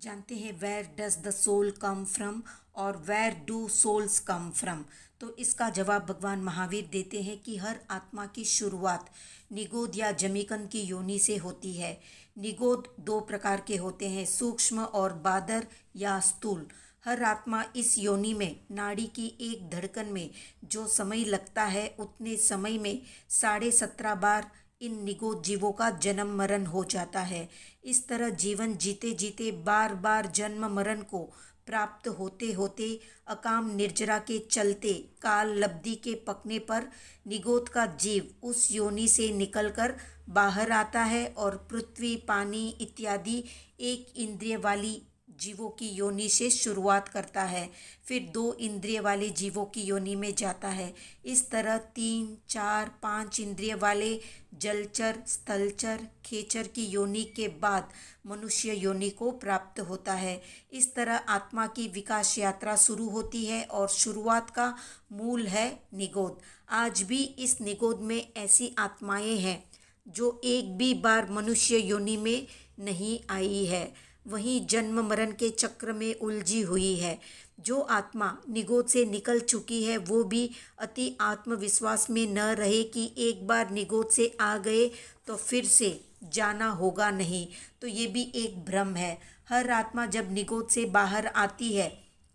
जानते हैं where does the soul come from और where do souls come from. तो इसका जवाब भगवान महावीर देते हैं कि हर आत्मा की शुरुआत निगोद या जमीकन की योनि से होती है। निगोद दो प्रकार के होते हैं, सूक्ष्म और बादर या स्थूल। हर आत्मा इस योनि में नाड़ी की एक धड़कन में जो समय लगता है उतने समय में 17.5 बार इन निगोद जीवों का जन्म मरण हो जाता है। इस तरह जीवन जीते जीते बार बार जन्म मरण को प्राप्त होते होते अकाम निर्जरा के चलते काल लब्धि के पकने पर निगोद का जीव उस योनि से निकलकर बाहर आता है और पृथ्वी पानी इत्यादि एक इंद्रिय वाली जीवों की योनि से शुरुआत करता है, फिर 2 इंद्रिय वाले जीवों की योनि में जाता है। इस तरह 3, 4, 5 इंद्रिय वाले जलचर, स्थलचर, खेचर की योनि के बाद मनुष्य योनि को प्राप्त होता है। इस तरह आत्मा की विकास यात्रा शुरू होती है और शुरुआत का मूल है निगोद। आज भी इस निगोद में ऐसी आत्माएं हैं जो एक भी बार मनुष्य योनि में नहीं आई है, वहीं जन्म मरण के चक्र में उलझी हुई है। जो आत्मा निगोद से निकल चुकी है वो भी अति आत्मविश्वास में न रहे कि एक बार निगोद से आ गए तो फिर से जाना होगा नहीं, तो ये भी एक भ्रम है। हर आत्मा जब निगोद से बाहर आती है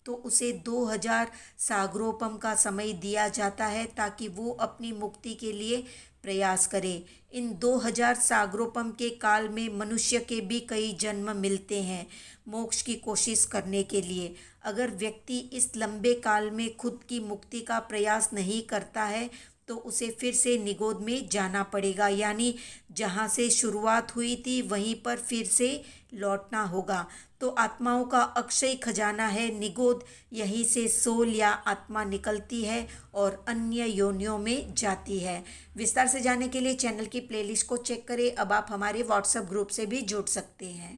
तो उसे 2000 सागरोपम का समय दिया जाता है ताकि वो अपनी मुक्ति के लिए प्रयास करे। इन 2000 सागरोपम के काल में मनुष्य के भी कई जन्म मिलते हैं मोक्ष की कोशिश करने के लिए। अगर व्यक्ति इस लंबे काल में खुद की मुक्ति का प्रयास नहीं करता है तो उसे फिर से निगोद में जाना पड़ेगा, यानी जहाँ से शुरुआत हुई थी वहीं पर फिर से लौटना होगा। तो आत्माओं का अक्षय खजाना है निगोद, यहीं से सोल या आत्मा निकलती है और अन्य योनियों में जाती है। विस्तार से जानने के लिए चैनल की प्लेलिस्ट को चेक करें। अब आप हमारे व्हाट्सएप ग्रुप से भी जुड़ सकते हैं।